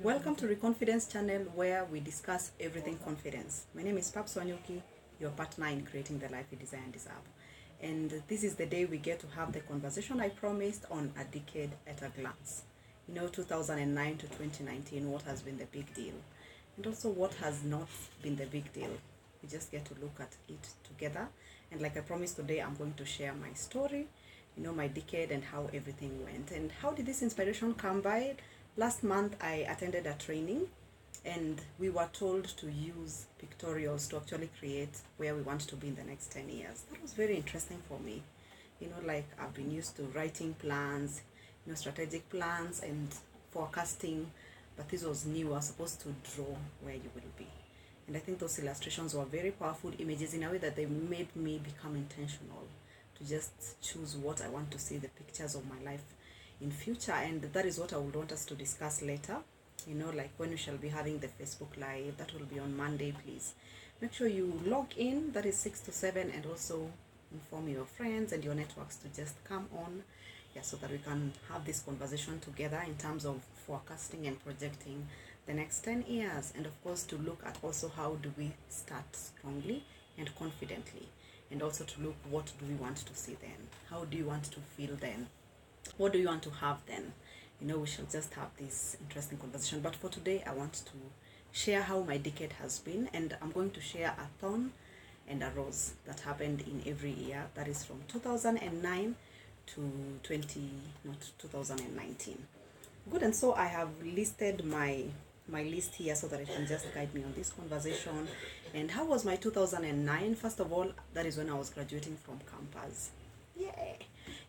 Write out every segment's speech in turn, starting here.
Welcome to ReConfidence channel where we discuss everything confidence. My name is Paps Wanyuki, your partner in creating the life you desire and deserve. And this is the day we get to have the conversation I promised on a decade at a glance. 2009 to 2019, what has been the big deal? And also what has not been the big deal? We just get to look at it together. And like I promised today, I'm going to share my story, my decade and how everything went. And how did this inspiration come by? Last month, I attended a training and we were told to use pictorials to actually create where we want to be in the next 10 years. That was very interesting for me. Like I've been used to writing plans, strategic plans and forecasting, but this was new. I was supposed to draw where you will be. And I think those illustrations were very powerful images in a way that they made me become intentional to just choose what I want to see, the pictures of my life in future. And that is what I would want us to discuss later, like when we shall be having the Facebook Live. That will be on Monday. Please make sure you log in. That is 6 to 7, and also inform your friends and your networks to just come on, so that we can have this conversation together in terms of forecasting and projecting the next 10 years, and of course to look at also how do we start strongly and confidently, and also to look what do we want to see then, how do you want to feel then, what do you want to have then. We shall just have this interesting conversation. But for today, I want to share how my decade has been, and I'm going to share a thorn and a rose that happened in every year. That is from 2009 to 2019. Good. And so I have listed my list here so that it can just guide me on this conversation. And how was my 2009? First of all, that is when I was graduating from campus.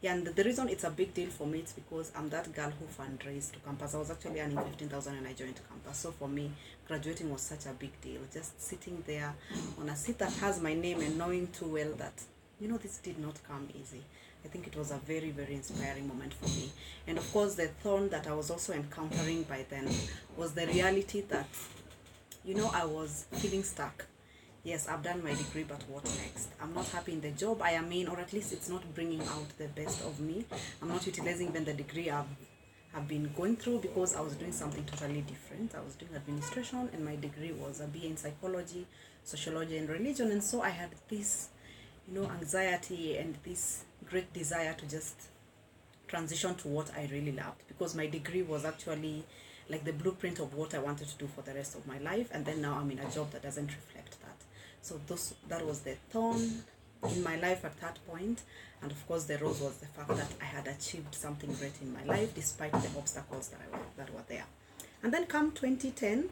Yeah, and the reason it's a big deal for me is because I'm that girl who fundraised to campus. I was actually earning 15,000 when I joined campus. So for me, graduating was such a big deal. Just sitting there on a seat that has my name and knowing too well that, this did not come easy. I think it was a very, very inspiring moment for me. And of course, the thorn that I was also encountering by then was the reality that, I was feeling stuck. Yes, I've done my degree, but what next? I'm not happy in the job I am in, or at least it's not bringing out the best of me. I'm not utilizing even the degree I've been going through, because I was doing something totally different. I was doing administration, and my degree was a BA in psychology, sociology, and religion. And so I had this, anxiety and this great desire to just transition to what I really loved, because my degree was actually like the blueprint of what I wanted to do for the rest of my life. And then now I'm in a job that doesn't reflect that. So that was the thorn in my life at that point. And of course, the rose was the fact that I had achieved something great in my life despite the obstacles that were there. And then come 2010.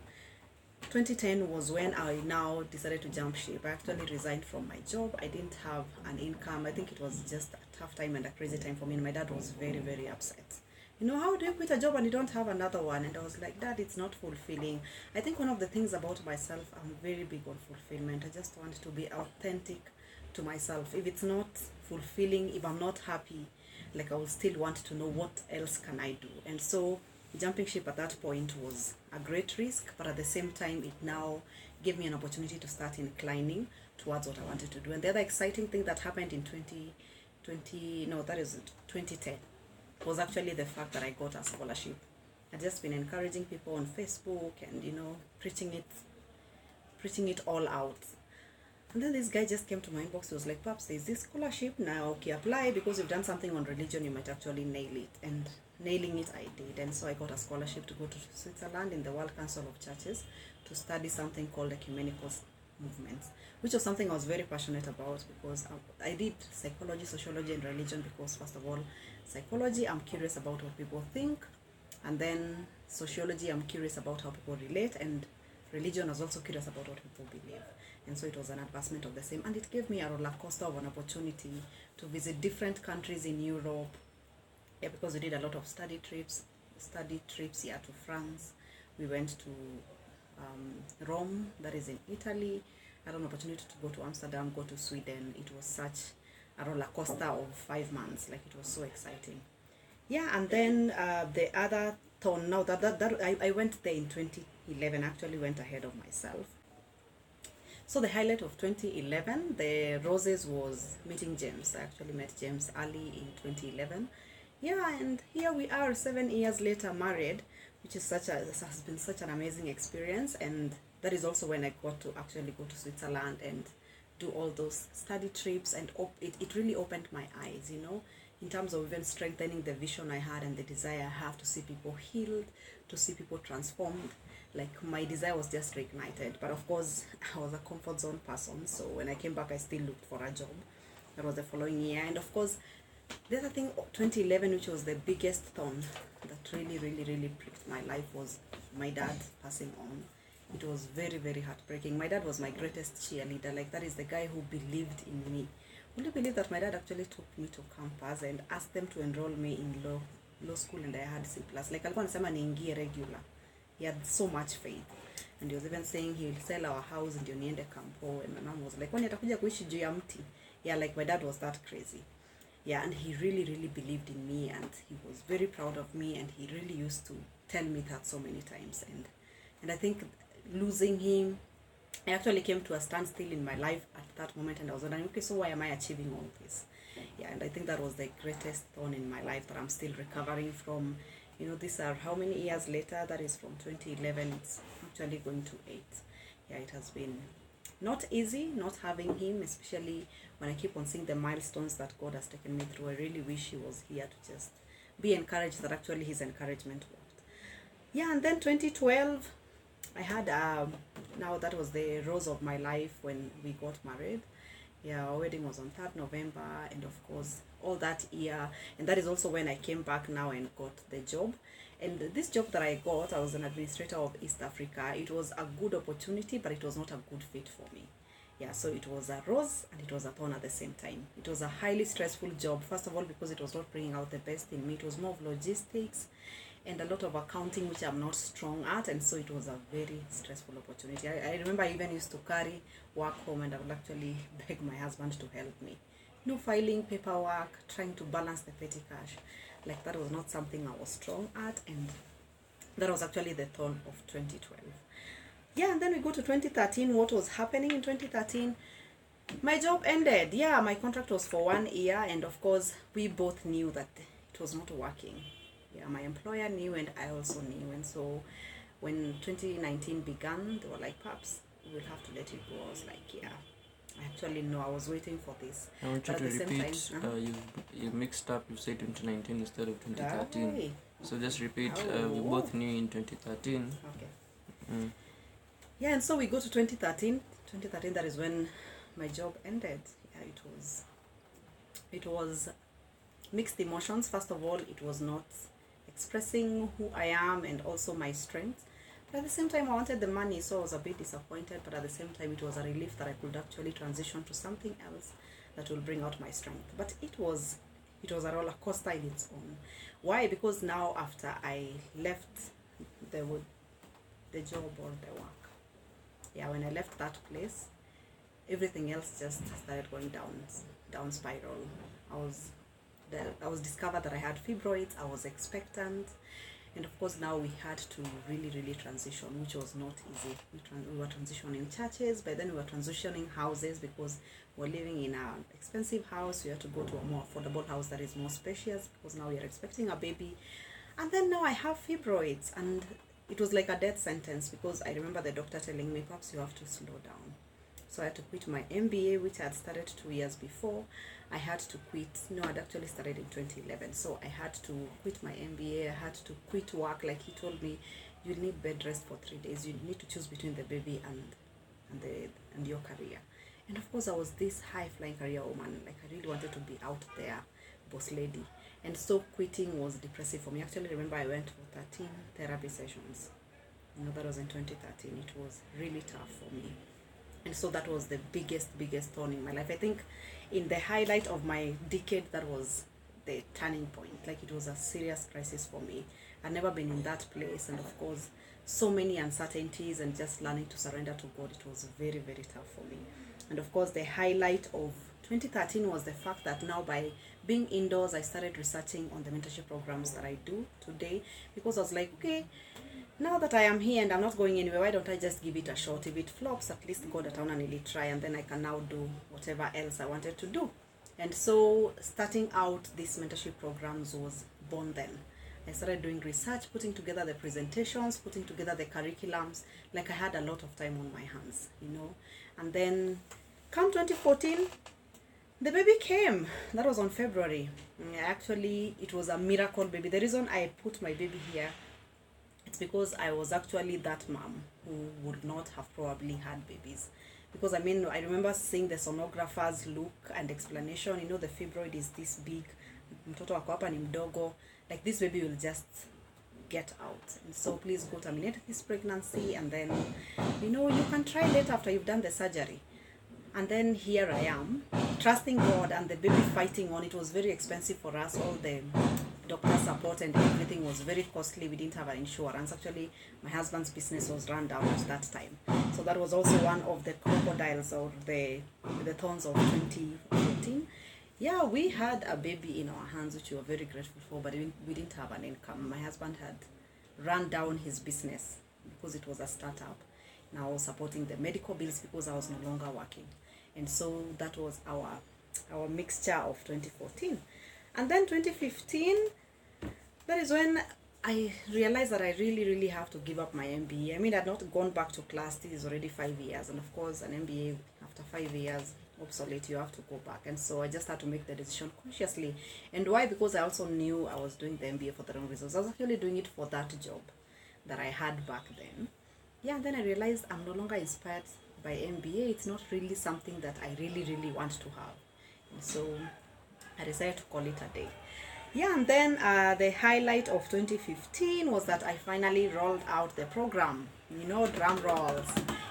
2010 was when I now decided to jump ship. I actually resigned from my job. I didn't have an income. I think it was just a tough time and a crazy time for me. And my dad was very, very upset. How do you quit a job and you don't have another one? And I was like, Dad, it's not fulfilling. I think one of the things about myself, I'm very big on fulfillment. I just want to be authentic to myself. If it's not fulfilling, if I'm not happy, I will still want to know what else can I do. And so jumping ship at that point was a great risk, but at the same time, it now gave me an opportunity to start inclining towards what I wanted to do. And the other exciting thing that happened in 2010, was actually the fact that I got a scholarship. I'd just been encouraging people on Facebook and, preaching it all out. And then this guy just came to my inbox. He was like, Paps, there's this scholarship now. Okay, apply, because you've done something on religion, you might actually nail it. And nailing it, I did. And so I got a scholarship to go to Switzerland in the World Council of Churches to study something called ecumenical movements, which was something I was very passionate about, because I did psychology, sociology, and religion because, first of all, psychology, I'm curious about what people think, and then sociology, I'm curious about how people relate, and religion, I was also curious about what people believe. And so it was an advancement of the same, and it gave me a roller coaster of an opportunity to visit different countries in Europe, because we did a lot of study trips here to France. We went to Rome, that is in Italy. I had an opportunity to go to Amsterdam, go to Sweden. It was such a roller coaster of 5 months. It was so exciting. And then the other thorn, now that I went there in 2011, actually went ahead of myself. So the highlight of 2011, the roses, was meeting James. I actually met James early in 2011. And here we are 7 years later, married. which is has been such an amazing experience. And that is also when I got to actually go to Switzerland and do all those study trips, and it really opened my eyes, in terms of even strengthening the vision I had and the desire I have to see people healed, to see people transformed. Like, my desire was just reignited. But of course, I was a comfort zone person, so when I came back I still looked for a job. That was the following year. And of course, the other thing, 2011, which was the biggest thorn that really pricked my life, was my dad passing on. It was very, very heartbreaking. My dad was my greatest cheerleader. Like, that is the guy who believed in me. Would you believe that my dad actually took me to campus and asked them to enroll me in law school, and I had C+. Like, alikuwa anasema niingie regular. He had so much faith. And he was even saying he will sell our house ndio niende kampo. And my mom was like, kwani atakuja kuishi juu ya mti? Yeah, like, my dad was that crazy. Yeah, and he really believed in me, and he was very proud of me, and he really used to tell me that so many times. And I think losing him, I actually came to a standstill in my life at that moment, and I was wondering, okay, so why am I achieving all this? Yeah, and I think that was the greatest thorn in my life that I'm still recovering from. These are how many years later? That is from 2011. It's actually going to 8. Yeah, it has been not easy not having him, especially when I keep on seeing the milestones that God has taken me through. I really wish he was here to just be encouraged that actually his encouragement worked. Yeah, and then 2012, I had, now that was the rose of my life when we got married. Yeah, our wedding was on 3rd November, and of course, all that year, and that is also when I came back now and got the job. And this job that I got, I was an administrator of East Africa. It was a good opportunity, but it was not a good fit for me. Yeah, so it was a rose and it was a thorn at the same time. It was a highly stressful job, first of all, because it was not bringing out the best in me. It was more of logistics and a lot of accounting, which I'm not strong at, and so it was a very stressful opportunity. I remember I even used to carry work home, and I would actually beg my husband to help me. Filing paperwork, trying to balance the petty cash. Like, that was not something I was strong at, and that was actually the thorn of 2012. Yeah, and then we go to 2013. What was happening in 2013? My job ended. Yeah, my contract was for 1 year, and of course, we both knew that it was not working. Yeah, my employer knew, and I also knew. And so when 2019 began, they were like, "Paps, we'll have to let you go." I was like, yeah, actually no, I was waiting for this. I want you to repeat. You mixed up. You said 2019 instead of 2013. Right. So just repeat. We both knew in 2013. Okay. Yeah, and so we go to 2013. 2013, that is when my job ended. Yeah, it was mixed emotions. First of all, it was not expressing who I am and also my strengths. But at the same time, I wanted the money, so I was a bit disappointed. But at the same time, it was a relief that I could actually transition to something else that will bring out my strength. But it was a roller coaster in its own. Why? Because now, after I left the job or the work, yeah, when I left that place, everything else just started going down spiral. I was discovered that I had fibroids. I was expectant. And of course, now we had to really transition, which was not easy. We were transitioning churches, but then we were transitioning houses because we're living in an expensive house. We had to go to a more affordable house that is more spacious because now we are expecting a baby. And then now I have fibroids, and it was like a death sentence because I remember the doctor telling me, perhaps you have to slow down. So I had to quit my MBA, which I had started 2 years before. I had to quit. No, I'd actually started in 2011. So I had to quit my MBA. I had to quit work. Like, he told me, you need bed rest for 3 days. You need to choose between the baby and your career. And of course, I was this high-flying career woman. Like, I really wanted to be out there, boss lady. And so quitting was depressive for me. Actually, remember I went for 13 therapy sessions. That was in 2013. It was really tough for me. And so that was the biggest thorn in my life. I think in the highlight of my decade, that was the turning point. Like, it was a serious crisis for me. I'd never been in that place. And of course, so many uncertainties and just learning to surrender to God. It was very tough for me. And of course, the highlight of 2013 was the fact that now, by being indoors, I started researching on the mentorship programs that I do today, because I was like, okay, now that I am here and I'm not going anywhere, why don't I just give it a shot? If it flops, at least God ataona nilitry, and then I can now do whatever else I wanted to do. And so starting out these mentorship programs was born then. I started doing research, putting together the presentations, putting together the curriculums. Like I had a lot of time on my hands, And then come 2014, the baby came. That was on February. Actually, it was a miracle baby. The reason I put my baby here, it's because I was actually that mom who would not have probably had babies. Because I remember seeing the sonographer's look and explanation. The fibroid is this big. Mtoto wako hapa ni mdogo. Like, this baby will just get out. And so please go terminate this pregnancy, and then, you can try later after you've done the surgery. And then here I am, trusting God, and the baby fighting on. It was very expensive for us. All the doctor support and everything was very costly. We didn't have an insurance. Actually, my husband's business was run down at that time. So that was also one of the crocodiles or the thorns of 2014. Yeah, we had a baby in our hands, which we were very grateful for, but we didn't have an income. My husband had run down his business because it was a startup. Now I was supporting the medical bills because I was no longer working. And so that was our mixture of 2014. And then 2015, that is when I realized that I really, really have to give up my MBA. I'd not gone back to class. This is already 5 years. And of course, an MBA after 5 years, obsolete, you have to go back. And so I just had to make the decision consciously. And why? Because I also knew I was doing the MBA for the wrong reasons. I was actually doing it for that job that I had back then. Yeah, and then I realized I'm no longer inspired by MBA. It's not really something that I really, really want to have. And so I decided to call it a day. Yeah, and then the highlight of 2015 was that I finally rolled out the program. Drum rolls.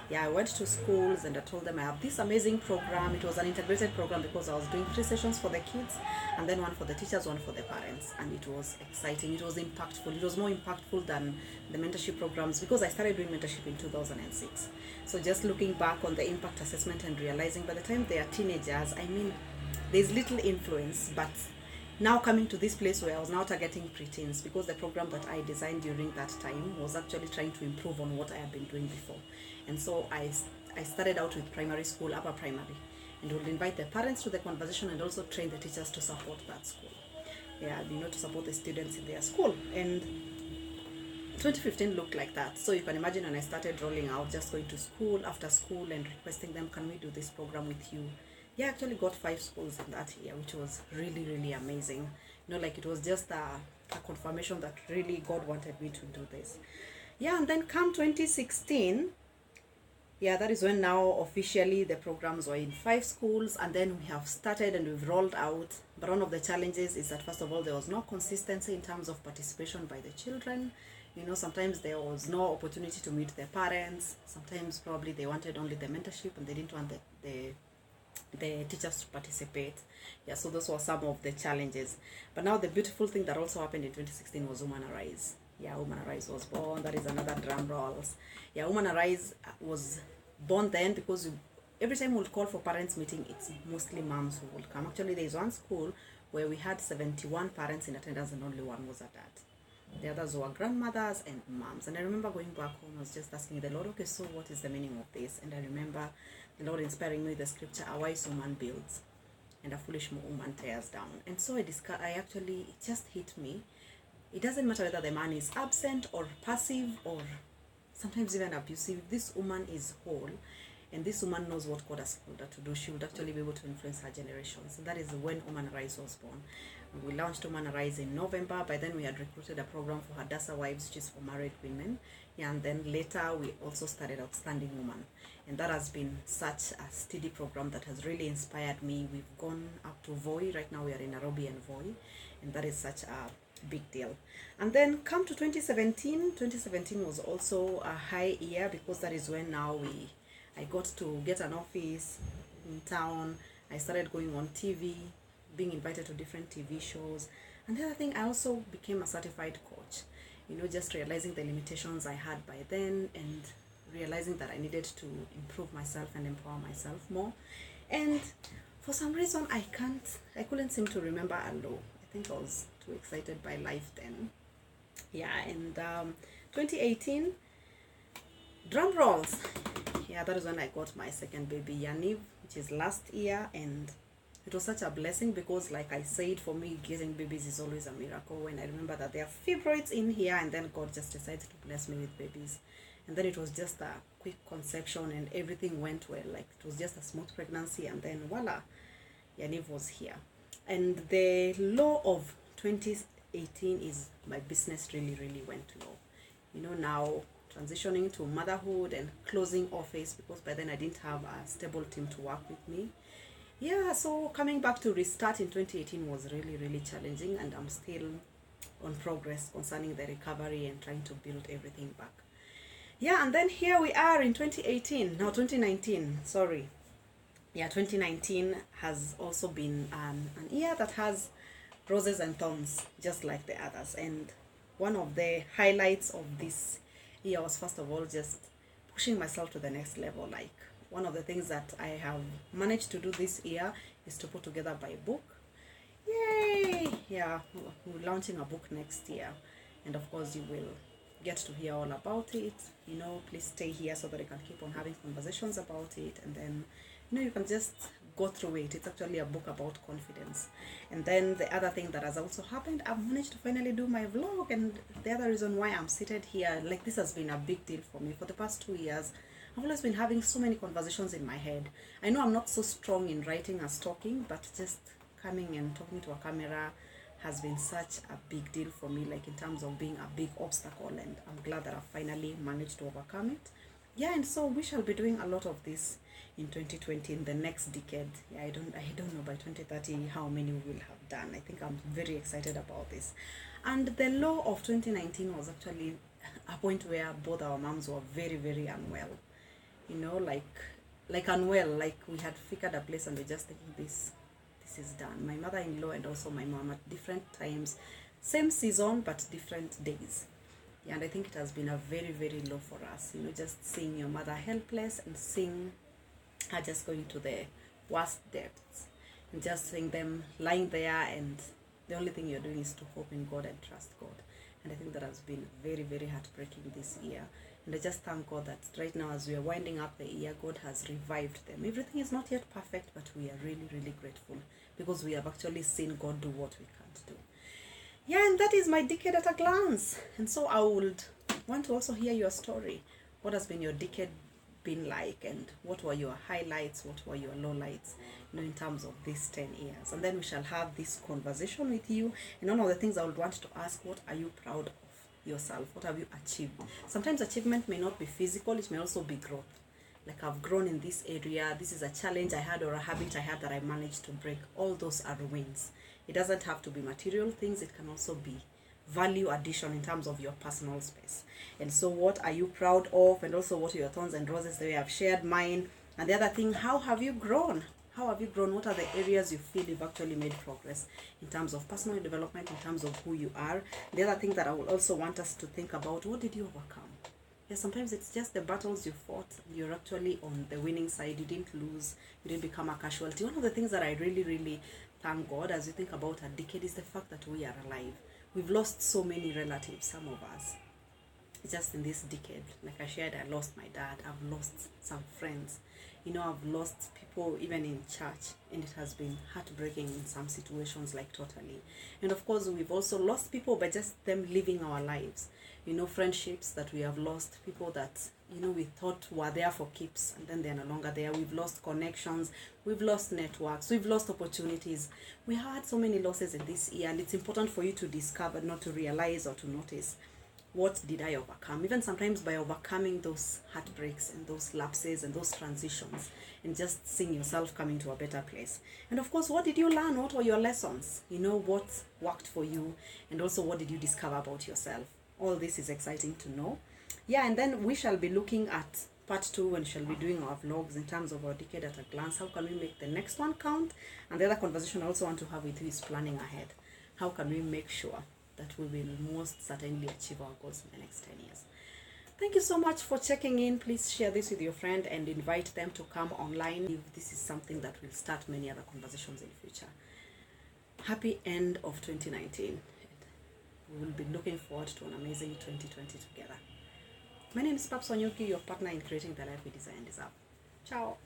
Yeah, I went to schools and I told them I have this amazing program. It was an integrated program because I was doing 3 sessions for the kids, and then 1 for the teachers, 1 for the parents. And it was exciting. It was impactful. It was more impactful than the mentorship programs because I started doing mentorship in 2006. So just looking back on the impact assessment and realizing by the time they are teenagers, there's little influence, but now coming to this place where I was now targeting preteens, because the program that I designed during that time was actually trying to improve on what I had been doing before. And so I started out with primary school, upper primary, and would invite the parents to the conversation and also train the teachers to support that school. Yeah, to support the students in their school. And 2015 looked like that. So you can imagine when I started rolling out, just going to school after school and requesting them, can we do this program with you? Yeah, I actually got 5 schools in that year, which was really, really amazing. It was just a confirmation that really God wanted me to do this. Yeah, and then come 2016, yeah, that is when now officially the programs were in 5 schools, and then we have started and we've rolled out. But one of the challenges is that, first of all, there was no consistency in terms of participation by the children. Sometimes there was no opportunity to meet their parents. Sometimes probably they wanted only the mentorship and they didn't want the teachers to participate. Yeah, so those were some of the challenges. But now the beautiful thing that also happened in 2016 was Woman Arise. Yeah, Woman Arise was born. That is another drum rolls. Yeah, Woman Arise was born then because every time we'll call for parents meeting, it's mostly moms who will come. Actually, there is one school where we had 71 parents in attendance and only 1 was a dad. The others were grandmothers and moms. And I remember going back home, I was just asking the Lord, okay, so what is the meaning of this? And I remember the Lord inspiring me with the scripture, a wise woman builds and a foolish woman tears down. And so it just hit me. It doesn't matter whether the man is absent or passive or sometimes even abusive. This woman is whole, and this woman knows what God has called her to do. She would actually be able to influence her generation. So that is when Woman Arise was born. We launched Woman Arise in November. By then we had recruited a program for Hadassah Wives, which is for married women. Yeah, and then later we also started Outstanding Woman. And that has been such a steady program that has really inspired me. We've gone up to Voi. Right now we are in Nairobi and Voi. And that is such a big deal. And then come to 2017. 2017 was also a high year because that is when now I got to get an office in town. I started going on TV, being invited to different TV shows. And the other thing, I also became a certified coach. Just realizing the limitations I had by then and realizing that I needed to improve myself and empower myself more. And for some reason, I couldn't seem to remember a low. I think I was too excited by life then. Yeah, and 2018, drum rolls. Yeah, that is when I got my second baby, Yaniv, which is last year, and it was such a blessing because, like I said, for me, getting babies is always a miracle. When I remember that there are fibroids in here, and then God just decided to bless me with babies. And then it was just a quick conception and everything went well. Like it was just a smooth pregnancy, and then voila, Yaniv was here. And the law of 2018 is my business really went low. You know, now transitioning to motherhood and closing office, because by then I didn't have a stable team to work with me. Yeah, so coming back to restart in 2018 was really challenging, and I'm still on progress concerning the recovery and trying to build everything back. Yeah, and then here we are in 2019, sorry. Yeah, 2019 has also been an year that has roses and thorns, just like the others. And one of the highlights of this year was, first of all, just pushing myself to the next level. Like, one of the things that I have managed to do this year is to put together my book. Yay! Yeah, we're launching a book next year. And of course, you will get to hear all about it. You know, please stay here so that I can keep on having conversations about it, and then, you know, you can just go through it. It's actually a book about confidence. And then the other thing that has also happened, I've managed to finally do my vlog. And the other reason why I'm seated here, like, this has been a big deal for me for the past 2 years. I've always been having so many conversations in my head. I know I'm not so strong in writing as talking, but just coming and talking to a camera has been such a big deal for me, like in terms of being a big obstacle, and I'm glad that I've finally managed to overcome it. Yeah, and so we shall be doing a lot of this in 2020, in the next decade. Yeah, I don't know by 2030 how many we will have done. I think I'm very excited about this. And the law of 2019 was actually a point where both our moms were very unwell. You know, like unwell, like we had figured a place and we're just thinking this is done. My mother-in-law and also my mom at different times, same season but different days. Yeah, and I think it has been a very low for us. You know, just seeing your mother helpless and seeing her just going to the worst depths, and just seeing them lying there, and the only thing you're doing is to hope in God and trust God. And I think that has been very heartbreaking this year. And I just thank God that right now, as we are winding up the year, God has revived them. Everything is not yet perfect, but we are really grateful because we have actually seen God do what we can't do. Yeah, and that is my decade at a glance. And so I would want to also hear your story. What has been your decade been like, and what were your highlights, what were your lowlights, you know, in terms of these 10 years. And then we shall have this conversation with you. And one of the things I would want to ask, what are you proud of yourself? What have you achieved? Sometimes achievement may not be physical, it may also be growth. Like, I've grown in this area, this is a challenge I had or a habit I had that I managed to break. All those are wins. It doesn't have to be material things, it can also be value addition in terms of your personal space. And so what are you proud of, and also what are your thorns and roses? That we have shared mine. And the other thing, how have you grown? How have you grown? What are the areas you feel you've actually made progress in terms of personal development, in terms of who you are? The other thing that I would also want us to think about, what did you overcome? Yeah, sometimes it's just the battles you fought. You're actually on the winning side. You didn't lose. You didn't become a casualty. One of the things that I really thank God as you think about a decade is the fact that we are alive. We've lost so many relatives, some of us, just in this decade. Like I shared, I lost my dad. I've lost some friends. You know, I've lost people even in church, and it has been heartbreaking in some situations, like totally. And of course, we've also lost people by just them living our lives. You know, friendships that we have lost, people that, you know, we thought were there for keeps, and then they're no longer there. We've lost connections, we've lost networks, we've lost opportunities. We had so many losses in this year, and it's important for you to discover, not to realize or to notice, what did I overcome? Even sometimes by overcoming those heartbreaks and those lapses and those transitions, and just seeing yourself coming to a better place. And of course, what did you learn? What were your lessons? You know, what worked for you, and also what did you discover about yourself? All this is exciting to know. Yeah, and then we shall be looking at part 2, and shall be doing our vlogs in terms of our decade at a glance. How can we make the next one count? And the other conversation I also want to have with you is planning ahead. How can we make sure that we will most certainly achieve our goals in the next 10 years? Thank you so much for checking in. Please share this with your friend and invite them to come online. If this is something that will start many other conversations in the future. Happy end of 2019. We will be looking forward to an amazing 2020 together. My name is Paps Wanyuki, your partner in creating the life we desire and deserve. Ciao.